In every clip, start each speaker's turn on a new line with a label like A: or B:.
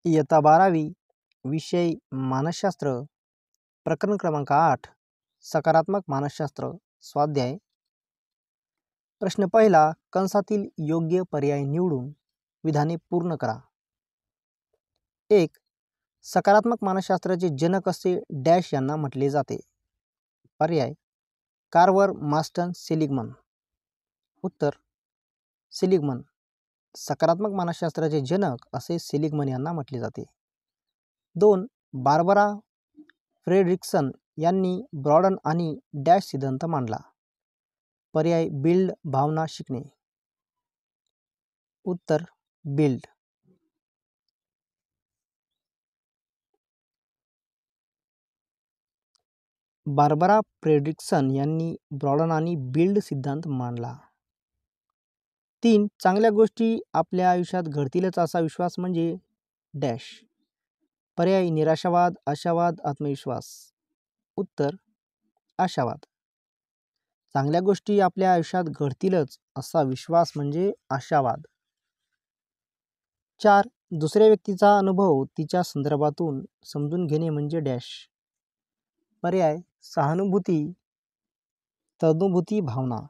A: इयत्ता 12वी विषय मानसशास्त्र प्रकरण क्रमांक 8 सकारात्मक मानसशास्त्र स्वाध्याय. प्रश्न पहिला, कंसातील योग्य पर्याय निवडून विधाने पूर्ण करा. 1. सकारात्मक मानसशास्त्राचे जनक असे डॅश यांना म्हटले जाते. पर्याय कार्वर मार्स्टन सेलिग्मन. उत्तर सेलिग्मन. सकारात्मक मानसशास्त्राचे जनक असे सेलिग्मन यांना म्हटले जाते. 2. बार्बरा फ्रेडरिक्सन यांनी ब्रॉडन आणि डॅश सिद्धांत मांडला. पर्याय बिल्ड भावना शिकणे. उत्तर बिल्ड. बार्बरा फ्रेडरिक्सन यांनी ब्रॉडन आणि बिल्ड सिद्धांत मांडला. 3. चांगल्या गोष्टी आपल्या आयुष्यात घडतीलच असा विश्वास म्हणजे डॅश. पर्याय निराशावाद, आशावाद, आत्मविश्वास. उत्तर आशावाद. चांगल्या गोष्टी आपल्या आयुष्यात घडतीलच असा विश्वास म्हणजे आशावाद. 4. दुसऱ्या व्यक्तीचा अनुभव तिच्या संदर्भातून समजून घेणे म्हणजे डॅश. पर्याय सहानुभूती, तदनुभूती, भावना.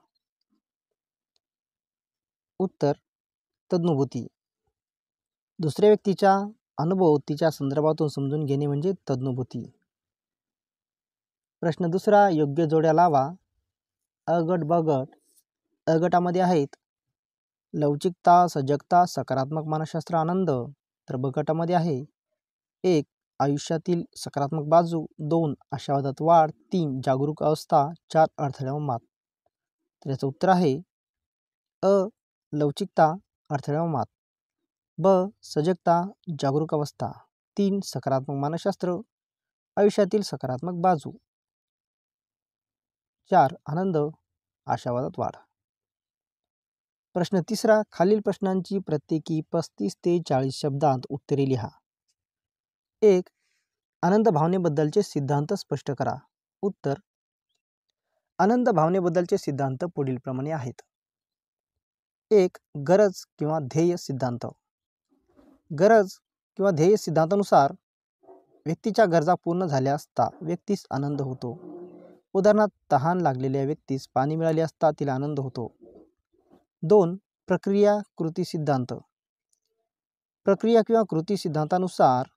A: उत्तर तदनुभूती. दुसऱ्या व्यक्तीचा अनुभव तिच्या संदर्भातून समजून घेणे म्हणजे तदनुभूती. प्रश्न दुसरा, योग्य जोड्या लावा. अ गट ब गट. अ गटामध्ये आहेत लवचिकता, सजगता, सकारात्मक मानसशास्त्र, आनंद. तर ब गटामध्ये आहे 1. आयुष्यातील सकारात्मक बाजू, 2. आशावादात वाढ, 3. जागरूक अवस्था, 4. अडथळ्यावर मात. तर याचं उत्तर आहे अ. लवचिकता, अडथळ्यावर मात. ब. सजगता, जागरूक अवस्था. 3. सकारात्मक मानसशास्त्र, आयुष्यातील सकारात्मक बाजू. 4. आनंद, आशावादात वाढ. प्रश्न तिसरा, खालील प्रश्नांची प्रत्येकी 35 ते 40 शब्दांत उत्तरे लिहा. 1. आनंद भावनेबद्दलचे सिद्धांत स्पष्ट करा. उत्तर आनंद भावनेबद्दलचे सिद्धांत पुढीलप्रमाणे आहेत. 1. गरज किंवा ध्येय सिद्धांत. गरज किंवा ध्येय सिद्धांतानुसार व्यक्तीच्या गरजा पूर्ण झाल्या असता व्यक्तीस आनंद होतो. उदाहरणार्थ तहान लागलेल्या व्यक्तीस पाणी मिळाले असता तिला आनंद होतो. 2. प्रक्रिया कृती सिद्धांत. प्रक्रिया किंवा कृती सिद्धांतानुसार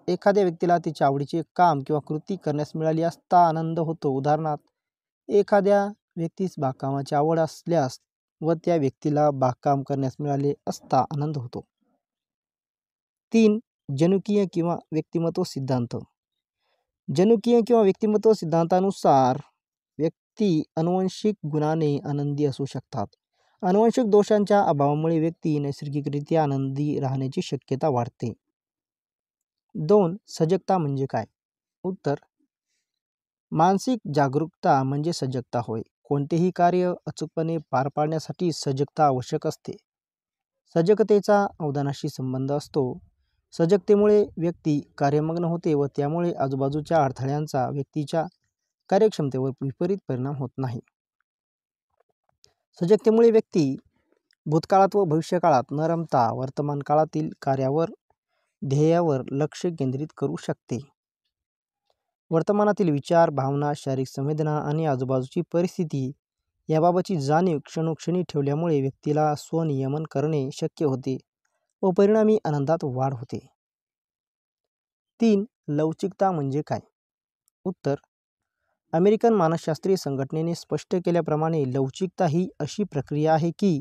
A: एखाद्या व्यक्तीला तिच्या आवडीचे काम किंवा कृती करण्यास मिळाली असता आनंद होतो. उदाहरणार्थ एखाद्या व्यक्तीस बागकामाची आवड असल्यास व त्या व्यक्तीला बागकाम करण्यास मिळाले असता आनंद होतो. 3. जनुकीय किंवा व्यक्तिमत्व सिद्धांत. जनुकीय किंवा व्यक्तिमत्व सिद्धांतानुसार व्यक्ती अनुवंशिक गुणाने आनंदी असू शकतात. अनुवंशिक दोषांच्या अभावामुळे व्यक्ती नैसर्गिकरित्या आनंदी राहण्याची शक्यता वाढते. 2. सजगता म्हणजे काय? उत्तर मानसिक जागरूकता म्हणजे सजगता होय. कोणतेही कार्य अचूकपणे पार पाडण्यासाठी सजगता आवश्यक असते. सजगतेचा अवधानाशी संबंध असतो. सजगतेमुळे व्यक्ती कार्यमग्न होते व त्यामुळे आजूबाजूच्या अडथळ्यांचा व्यक्तीच्या कार्यक्षमतेवर विपरीत परिणाम होत नाही. सजगतेमुळे व्यक्ती भूतकाळात व भविष्यकाळात न रमता वर्तमान काळातील कार्यावर, ध्येयावर लक्ष केंद्रित करू शकते. वर्तमानातील विचार, भावना, शारीरिक संवेदना आणि आजूबाजूची परिस्थिती याबाबतची जाणीव क्षणोक्षणी ठेवल्यामुळे व्यक्तीला स्वनियमन करणे शक्य होते व परिणामी आनंदात वाढ होते. 3. लवचिकता म्हणजे काय? उत्तर अमेरिकन मानसशास्त्रीय संघटनेने स्पष्ट केल्याप्रमाणे लवचिकता ही अशी प्रक्रिया आहे की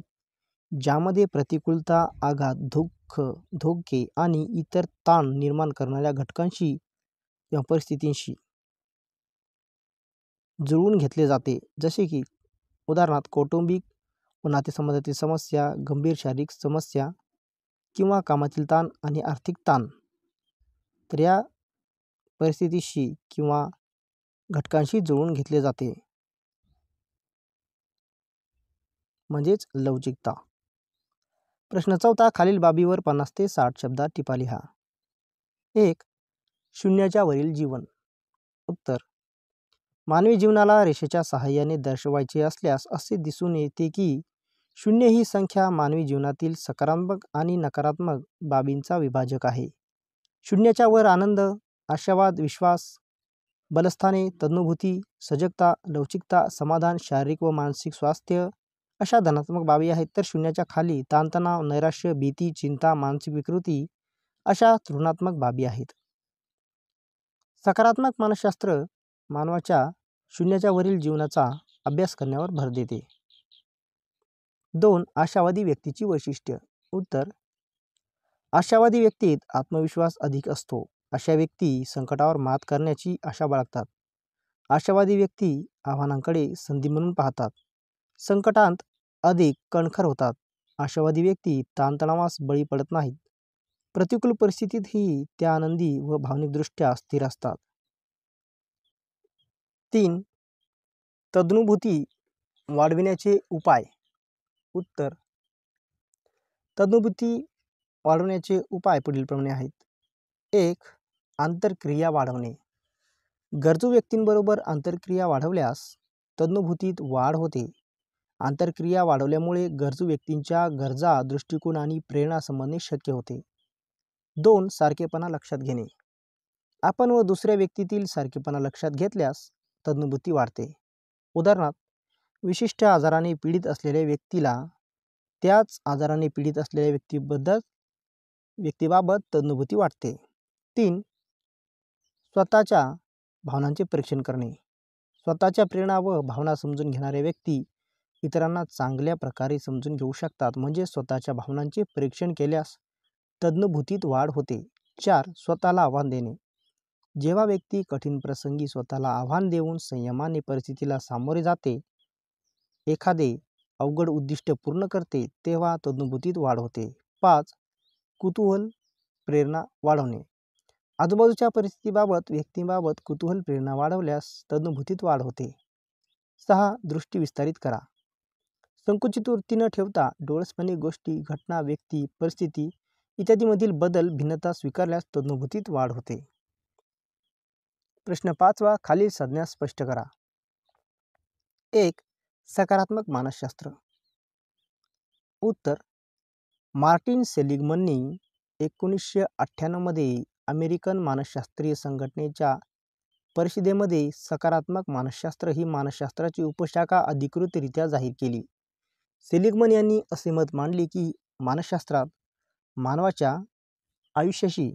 A: ज्यामध्ये प्रतिकूलता, आघात, दुःख, धोके आणि इतर ताण निर्माण करणाऱ्या घटकांशी किंवा परिस्थितींशी जुळवून घेतले जाते. जसे की उदाहरणार्थ कौटुंबिक व नातेसंबंधातील समस्या, गंभीर शारीरिक समस्या किंवा कामातील ताण आणि आर्थिक ताण. तर या परिस्थितीशी किंवा घटकांशी जुळवून घेतले जाते म्हणजेच लवचिकता. प्रश्न चौथा, खालील बाबीवर 50 ते 60 शब्दात टिपा लिहा. 1. शून्याच्या वरील जीवन. उत्तर मानवी जीवनाला रेषेच्या सहाय्याने दर्शवायचे असल्यास असे दिसून येते की शून्य ही संख्या मानवी जीवनातील सकारात्मक आणि नकारात्मक बाबींचा विभाजक आहे. शून्याच्या वर आनंद, आशावाद, विश्वास, बलस्थाने, तज्ज्ञभूती, सजगता, लवचिकता, समाधान, शारीरिक व मानसिक स्वास्थ्य अशा धनात्मक बाबी आहेत. तर शून्याच्या खाली ताणतणाव, नैराश्य, भीती, चिंता, मानसिक विकृती अशा ऋणात्मक बाबी आहेत. सकारात्मक मानसशास्त्र मानवाच्या शून्याच्या वरील जीवनाचा अभ्यास करण्यावर भर देते. 2. आशावादी व्यक्तीची वैशिष्ट्य. उत्तर: आशावादी व्यक्तीत आत्मविश्वास अधिक असतो. अशा व्यक्ती संकटावर मात करण्याची आशा बाळगतात. आशावादी व्यक्ती आव्हानांकडे संधी म्हणून पाहतात. संकटांत अधिक कणखर होतात. आशावादी व्यक्ती ताणतणावास बळी पडत नाहीत. प्रतिकूल परिस्थितीतही त्या आनंदी व भावनिकदृष्ट्या स्थिर असतात. 3. तज्ज्ञभूती वाढविण्याचे उपाय. उत्तर: तज्ज्ञभूती वाढवण्याचे उपाय पुढीलप्रमाणे आहेत. 1. आंतरक्रिया वाढवणे. गरजू व्यक्तींबरोबर आंतरक्रिया वाढवल्यास तज्ज्ञभूतीत वाढ होते. आंतरक्रिया वाढवल्यामुळे गरजू व्यक्तींच्या गरजा, दृष्टिकोन आणि प्रेरणा समजणे शक्य होते. 2. सारखेपणा लक्षात घेणे. आपण व दुसऱ्या व्यक्तीतील सारखेपणा लक्षात घेतल्यास तज्ज्ञभूती वाढते. उदाहरणार्थ, विशिष्ट आजाराने पीडित असलेल्या व्यक्तीला त्याच आजाराने पीडित असलेल्या व्यक्तीबाबत तज्ज्ञभूती वाटते. 3. स्वतःच्या भावनांचे परीक्षण करणे. स्वतःच्या प्रेरणा व भावना समजून घेणाऱ्या व्यक्ती इतरांना चांगल्या प्रकारे समजून घेऊ शकतात. म्हणजे स्वतःच्या भावनांचे परीक्षण केल्यास तज्ज्ञभूतीत वाढ होते. 4. स्वतःला आव्हान देणे. जेव्हा व्यक्ती कठीण प्रसंगी स्वतःला आव्हान देऊन संयमाने परिस्थितीला सामोरे जाते, एखादे अवघड उद्दिष्ट पूर्ण करते, तेव्हा तज्ज्ञभूतीत वाढ होते. 5. कुतूहल प्रेरणा वाढवणे. आजूबाजूच्या परिस्थितीबाबत व्यक्तीबाबत कुतूहल प्रेरणा वाढवल्यास तज्ज्ञभूतीत वाढ होते. 6. दृष्टी विस्तारित करा. संकुचित वृत्ती न ठेवता डोळसपणे गोष्टी, घटना, व्यक्ती, परिस्थिती इत्यादीमधील बदल, भिन्नता स्वीकारल्यास तज्ज्ञभूतीत वाढ होते. प्रश्न 5. खालील संज्ञा स्पष्ट करा. 1. सकारात्मक मानसशास्त्र. उत्तर: मार्टिन सेलिग्मननी 1998 मध्ये अमेरिकन मानसशास्त्रीय संघटनेच्या परिषदेमध्ये सकारात्मक मानसशास्त्र ही मानसशास्त्राची उपशाखा अधिकृतरित्या जाहीर केली. सेलिग्मन यांनी असे मत मांडले की मानसशास्त्रात मानवाच्या आयुष्याशी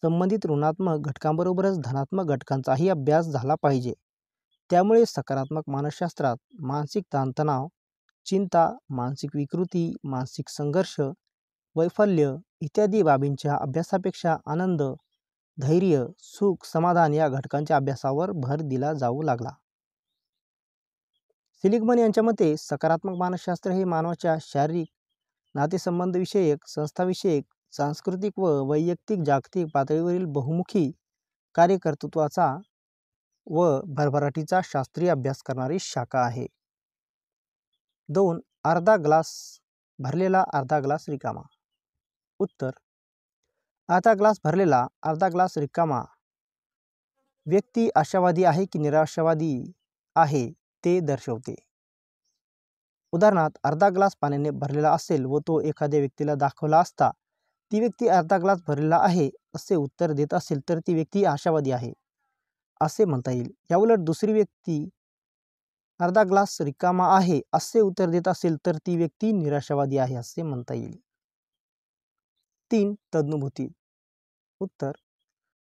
A: संबंधित ऋणात्मक घटकांबरोबरच धनात्मक घटकांचाही अभ्यास झाला पाहिजे. त्यामुळे सकारात्मक मानसशास्त्रात मानसिक ताणतणाव, चिंता, मानसिक विकृती, मानसिक संघर्ष, वैफल्य इत्यादी बाबींच्या अभ्यासापेक्षा आनंद, धैर्य, सुख, समाधान या घटकांच्या अभ्यासावर भर दिला जाऊ लागला. सेलिग्मन यांच्या मते सकारात्मक मानसशास्त्र हे मानवाच्या शारीरिक, नातेसंबंधविषयक, संस्थाविषयक, सांस्कृतिक व वैयक्तिक जागतिक पातळीवरील बहुमुखी कार्यकर्तृत्वाचा व भरभराटीचा शास्त्रीय अभ्यास करणारी शाखा आहे. 2. अर्धा ग्लास भरलेला, अर्धा ग्लास रिकामा. उत्तर: अर्धा ग्लास भरलेला, अर्धा ग्लास रिकामा व्यक्ती आशावादी आहे की निराशावादी आहे ते दर्शवते. उदाहरणार्थ, अर्धा ग्लास पाण्याने भरलेला असेल व तो एखाद्या व्यक्तीला दाखवला असता ती व्यक्ती अर्धा ग्लास भरलेला आहे असे उत्तर देत असेल तर ती व्यक्ती आशावादी आहे असे म्हणता येईल. याउलट दुसरी व्यक्ती अर्धा ग्लास रिकामा आहे असे उत्तर देत असेल तर ती व्यक्ती निराशावादी आहे असे म्हणता येईल. 3. तज्ज्ञभूती. उत्तर: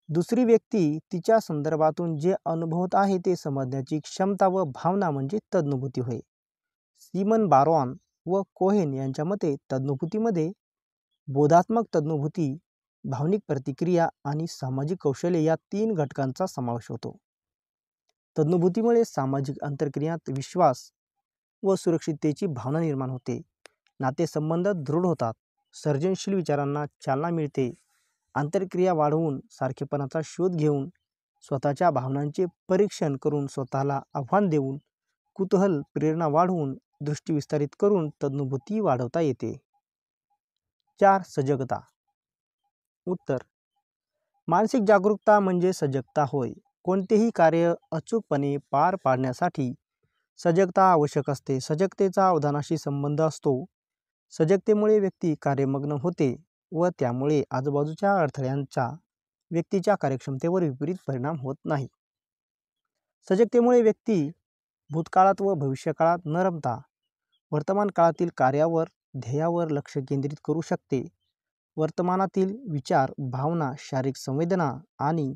A: दुसरी व्यक्ती तिच्या संदर्भातून जे अनुभवत आहे ते समजण्याची क्षमता व भावना म्हणजे तज्ज्ञभूती होय. सिमन बारॉन व कोहेन यांच्या मते तज्ज्ञभूतीमध्ये बोधात्मक तज्ज्ञभूती, भावनिक प्रतिक्रिया आणि सामाजिक कौशल्य या 3 घटकांचा समावेश होतो. तज्ज्ञभूतीमुळे सामाजिक आंतरक्रियात विश्वास व सुरक्षिततेची भावना निर्माण होते. नातेसंबंध दृढ होतात. सर्जनशील विचारांना चालना मिळते. आंतरक्रिया वाढवून, सारखेपणाचा शोध घेऊन, स्वतःच्या भावनांचे परीक्षण करून, स्वतःला आव्हान देऊन, कुतूहल प्रेरणा वाढवून, दृष्टी विस्तारित करून तज्ज्ञभूती वाढवता येते. 4. सजगता. उत्तर: मानसिक जागरूकता म्हणजे सजगता होय. कोणतेही कार्य अचूकपणे पार पाडण्यासाठी सजगता आवश्यक असते. सजगतेचा अवधानाशी संबंध असतो. सजगतेमुळे व्यक्ती कार्यमग्न होते. व त्यामुळे आजूबाजूच्या अडथळ्यांचा व्यक्तीच्या कार्यक्षमतेवर विपरीत परिणाम होत नाही. सजगतेमुळे व्यक्ती भूतकाळात व भविष्यकाळात न रमता वर्तमान काळातील कार्यावर, ध्येयावर लक्ष केंद्रित करू शकते. वर्तमानातील विचार, भावना, शारीरिक संवेदना आणि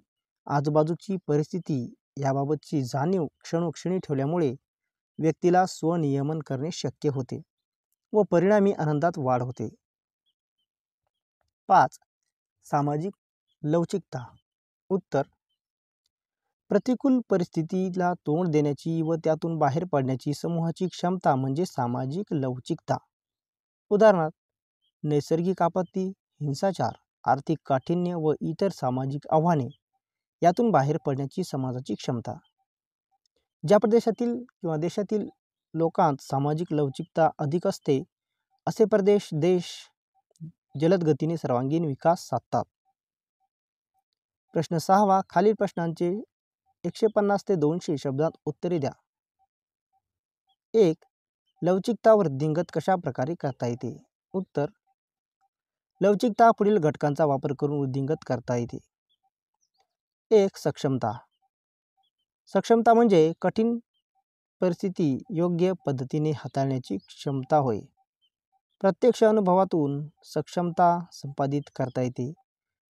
A: आजूबाजूची परिस्थिती याबाबतची जाणीव क्षणोक्षणी ठेवल्यामुळे व्यक्तीला स्वनियमन करणे शक्य होते व परिणामी आनंदात वाढ होते. 5. सामाजिक लवचिकता. उत्तर: प्रतिकूल परिस्थितीला तोंड देण्याची व त्यातून बाहेर पडण्याची समूहाची क्षमता म्हणजे सामाजिक लवचिकता. उदाहरणार्थ, नैसर्गिक आपत्ती, हिंसाचार, आर्थिक काठिण्य व इतर सामाजिक आव्हाने यातून बाहेर पडण्याची समाजाची क्षमता. ज्या प्रदेशातील किंवा देशातील लोकांत सामाजिक लवचिकता अधिक असते असे देश जलद गतीने सर्वांगीण विकास साधतात. प्रश्न 6. खालील प्रश्नांचे 150 ते 200 शब्दात उत्तरे द्या. 1. लवचिकता वृद्धिंगत कशा प्रकारे करता येते? उत्तर: लवचिकता पुढील घटकांचा वापर करून वृद्धिंगत करता येते. 1. सक्षमता. सक्षमता म्हणजे कठीण परिस्थिती योग्य पद्धतीने हाताळण्याची क्षमता होय. प्रत्यक्ष अनुभवातून सक्षमता संपादित करता येते.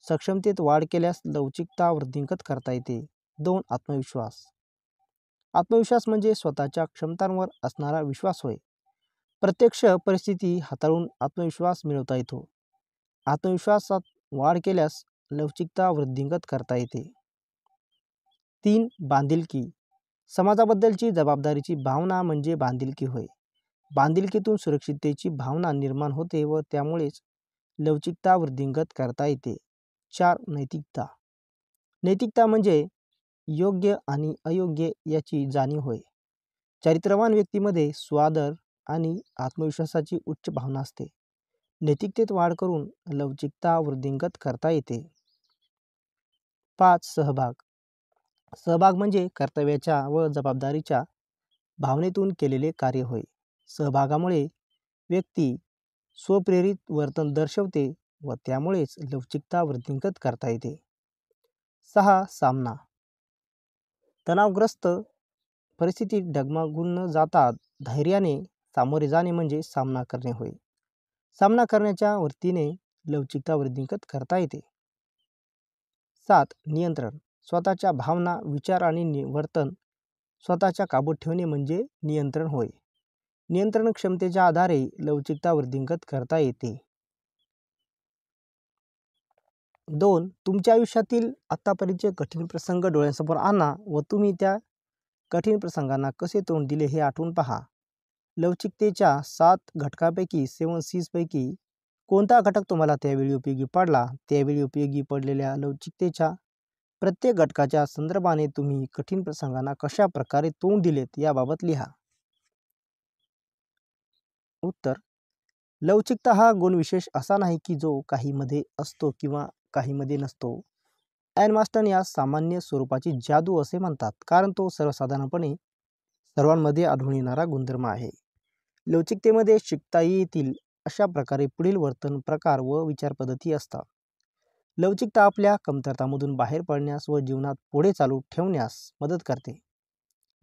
A: सक्षमतेत वाढ केल्यास लवचिकता वृद्धिंगत करता येते. 2. आत्मविश्वास. आत्मविश्वास म्हणजे स्वतःच्या क्षमतांवर असणारा विश्वास होय. प्रत्यक्ष परिस्थिती हाताळून आत्मविश्वास मिळवता येतो. आत्मविश्वासात वाढ केल्यास लवचिकता वृद्धिंगत करता येते. 3. बांधिलकी. समाजाबद्दलची जबाबदारीची भावना म्हणजे बांधिलकी होय. बांधिलकीतून सुरक्षिततेची भावना निर्माण होते व त्यामुळेच लवचिकता वृद्धिंगत करता येते. 4. नैतिकता. नैतिकता म्हणजे योग्य आणि अयोग्य याची जाणीव होय. चारित्र्यवान व्यक्तीमध्ये स्वादर आणि आत्मविश्वासाची उच्च भावना असते. नैतिकतेत वाढ करून लवचिकता वृद्धिंगत करता येते. 5. सहभाग. सहभाग म्हणजे कर्तव्याच्या व जबाबदारीच्या भावनेतून केलेले कार्य होय. सहभागामुळे व्यक्ती स्वप्रेरित वर्तन दर्शवते व त्यामुळेच लवचिकता वृद्धिंगत करता येते. 6. सामना. तणावग्रस्त परिस्थितीत डगमगून न जाता धैर्याने सामोरे जाणे म्हणजे सामना करणे होय. सामना करण्याच्या वृत्तीने लवचिकता वृद्धिंगत करता येते. 7. नियंत्रण. स्वतःच्या भावना, विचार आणि वर्तन स्वतःच्या काबूत ठेवणे म्हणजे नियंत्रण होय. नियंत्रण क्षमतेच्या आधारे लवचिकता वृद्धिंगत करता येते. 2. तुमच्या आयुष्यातील आत्तापर्यंतचे कठीण प्रसंग डोळ्यासमोर आणा व तुम्ही त्या कठीण प्रसंगांना कसे तोंड दिले हे आठवून पहा. लवचिकतेच्या 7 घटकांपैकी 7 C's पैकी कोणता घटक तुम्हाला त्यावेळी उपयोगी पडला? त्यावेळी उपयोगी पडलेल्या लवचिकतेच्या प्रत्येक घटकाच्या संदर्भाने तुम्ही कठीण प्रसंगांना कशा प्रकारे तोंड दिलेत याबाबत लिहा. उत्तर: लवचिकता हा गुणविशेष असा नाही की जो काहीमध्ये असतो किंवा काहीमध्ये नसतो. ॲन यास सामान्य स्वरूपाची जादू असे म्हणतात, कारण तो सर्वसाधारणपणे सर्वांमध्ये आढळून येणारा गुणधर्म आहे. लवचिकतेमध्ये शिकता येतील अशा प्रकारे पुढील वर्तन प्रकार व विचारपद्धती असतात. लवचिकता आपल्या कमतरतांमधून बाहेर पडण्यास व जीवनात पुढे चालू ठेवण्यास मदत करते.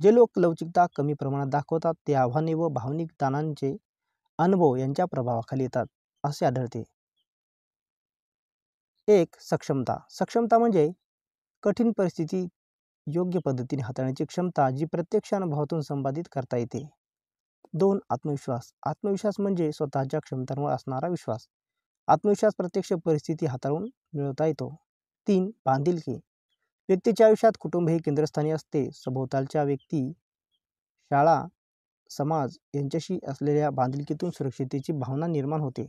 A: जे लोक लवचिकता कमी प्रमाणात दाखवतात ते आव्हाने व भावनिक ताणांचे अनुभव यांच्या प्रभावाखाली येतात असे आढळते. 1. सक्षमता. सक्षमता म्हणजे कठीण परिस्थिती योग्य पद्धतीने हाताळण्याची क्षमता जी प्रत्यक्ष अनुभवातून संपादित करता येते. 2. आत्मविश्वास. आत्मविश्वास म्हणजे स्वतःच्या क्षमतांवर असणारा विश्वास. आत्मविश्वास प्रत्यक्ष परिस्थिती हाताळून मिळवता येतो. 3. बांधिलकी. व्यक्तीच्या आयुष्यात कुटुंब हे केंद्रस्थानी असते. सभोवतालच्या व्यक्ती, शाळा, समाज यांच्याशी असलेल्या बांधिलकीतून सुरक्षिततेची भावना निर्माण होते.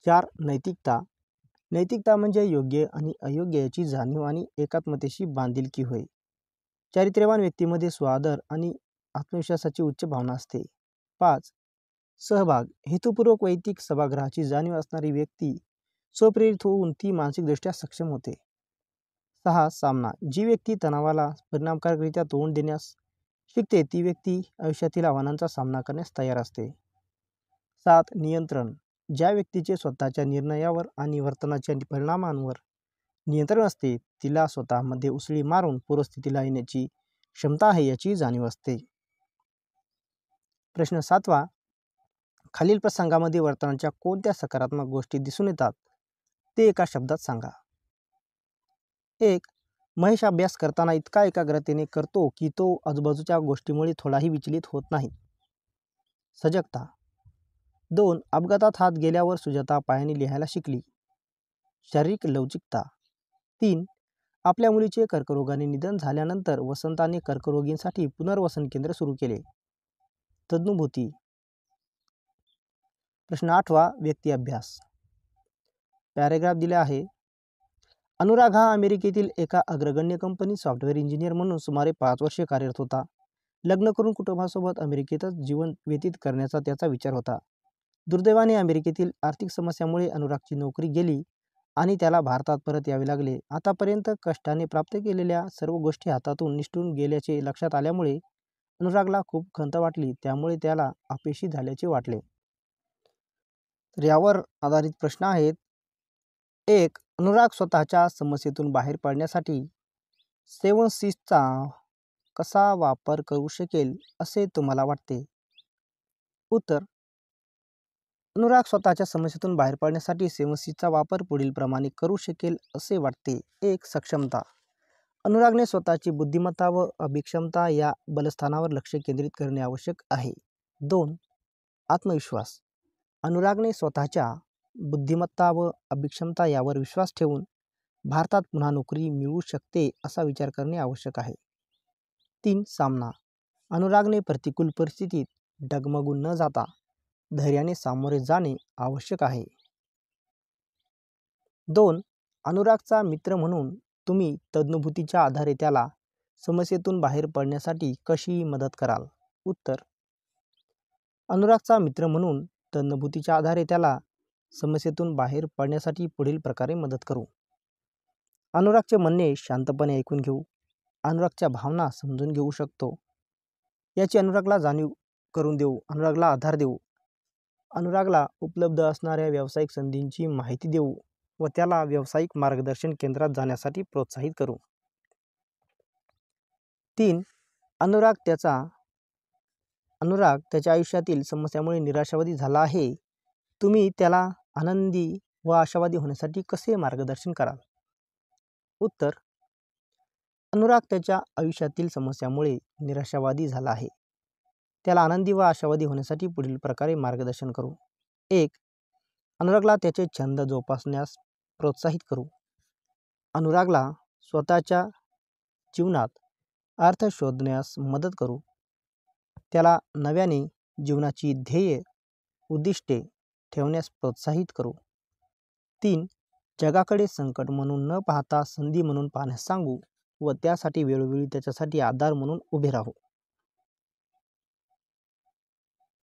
A: 4. नैतिकता. नैतिकता म्हणजे योग्य आणि अयोग्य याची जाणीव आणि एकात्मतेशी बांधिलकी होय. चारित्र्यवान व्यक्तीमध्ये स्वादर आणि आत्मविश्वासाची उच्च भावना असते. 5. सहभाग. हेतुपूर्वक वैयक्तिक सभागृहाची जाणीव असणारी व्यक्ती स्वप्रेरित होऊन ती मानसिकदृष्ट्या सक्षम होते. 6. सामना. जी व्यक्ती तणावाला परिणामकारकरित्या तोंड देण्यास शिकते ती व्यक्ती आयुष्यातील आव्हानांचा सामना करण्यास तयार असते. 7. नियंत्रण. ज्या व्यक्तीचे स्वतःच्या निर्णयावर आणि वर्तनाच्या परिणामांवर नियंत्रण असते तिला स्वतःमध्ये उसळी मारून पूर्वस्थितीला येण्याची क्षमता आहे याची जाणीव असते. प्रश्न 7वा. खालील प्रसंगामध्ये वर्तनाच्या कोणत्या सकारात्मक गोष्टी दिसून येतात ते एका शब्दात सांगा. 1. महेश अभ्यास करताना इतका एकाग्रतेने करतो की तो आजूबाजूच्या गोष्टीमुळे थोडाही विचलित होत नाही. सजगता. 2. अपघातात हात गेल्यावर सुजाता पायाने लिहायला शिकली. शारीरिक लवचिकता. 3. आपल्या मुलीचे कर्करोगाने निधन झाल्यानंतर वसंताने कर्करोगींसाठी पुनर्वसन केंद्र सुरू केले. तज्ञभूती. प्रश्न 8वा. व्यक्ती अभ्यास. पॅरेग्राफ दिले आहे. अनुराग हा अमेरिकेतील एका अग्रगण्य कंपनीत सॉफ्टवेअर इंजिनियर म्हणून सुमारे 5 वर्षे कार्यरत होता. लग्न करून कुटुंबासोबत अमेरिकेतच जीवन व्यतीत करण्याचा त्याचा विचार होता. दुर्दैवाने अमेरिकेतील आर्थिक समस्यामुळे अनुरागची नोकरी गेली आणि त्याला भारतात परत यावे लागले. आतापर्यंत कष्टाने प्राप्त केलेल्या सर्व गोष्टी हातातून निसटून गेल्याचे लक्षात आल्यामुळे अनुरागला खूप खंत वाटली. त्यामुळे त्याला अपयशी झाल्याचे वाटले. तर यावर आधारित प्रश्न आहेत. 1. अनुराग स्वतःच्या समस्येतून बाहेर पडण्यासाठी 7 C'चा कसा वापर करू शकेल असे तुम्हाला वाटते? उत्तर. अनुराग स्वतःच्या समस्येतून बाहेर पडण्यासाठी 7 C'चा वापर पुढील प्रमाणे करू शकेल असे वाटते. 1. सक्षमता. अनुरागने स्वतःची बुद्धिमत्ता व अभिक्षमता या बलस्थानावर लक्ष केंद्रित करणे आवश्यक आहे. 2. आत्मविश्वास. अनुरागने स्वतःच्या बुद्धिमत्ता व अभिक्षमता यावर विश्वास ठेवून भारतात पुन्हा नोकरी मिळू शकते असा विचार करणे आवश्यक आहे. 3. सामना. अनुरागने प्रतिकूल परिस्थितीत डगमगून न जाता धैर्याने सामोरे जाणे आवश्यक आहे. 2. अनुरागचा मित्र म्हणून तुम्ही तज्ञभूतीच्या आधारे त्याला समस्येतून बाहेर पडण्यासाठी कशी मदत कराल? उत्तर. अनुरागचा मित्र म्हणून तज्ञभूतीच्या आधारे त्याला समस्येतून बाहेर पडण्यासाठी पुढील प्रकारे मदत करू. अनुरागचे म्हणणे शांतपणे ऐकून घेऊ. अनुरागच्या भावना समजून घेऊ शकतो याची अनुरागला जाणीव करून देऊ. अनुरागला आधार देऊ. अनुरागला उपलब्ध असणाऱ्या व्यावसायिक संधींची माहिती देऊ व त्याला व्यावसायिक मार्गदर्शन केंद्रात जाण्यासाठी प्रोत्साहित करू. 3. अनुराग त्याच्या आयुष्यातील समस्यामुळे निराशावादी झाला आहे. तुम्ही त्याला आनंदी व आशावादी होण्यासाठी कसे मार्गदर्शन कराल? उत्तर. अनुराग त्याच्या आयुष्यातील समस्यामुळे निराशावादी झाला आहे. त्याला आनंदी व आशावादी होण्यासाठी पुढील प्रकारे मार्गदर्शन करू. 1. अनुरागला त्याचे छंद जोपासण्यास प्रोत्साहित करू. अनुरागला स्वतःच्या जीवनात अर्थ शोधण्यास मदत करू. त्याला नव्याने जीवनाची ध्येय उद्दिष्टे ठेवण्यास प्रोत्साहित करू. 3. जगाकडे संकट म्हणून न पाहता संधी म्हणून पाहण्यास सांगू व त्यासाठी वेळोवेळी त्याच्यासाठी आधार म्हणून उभे राहू.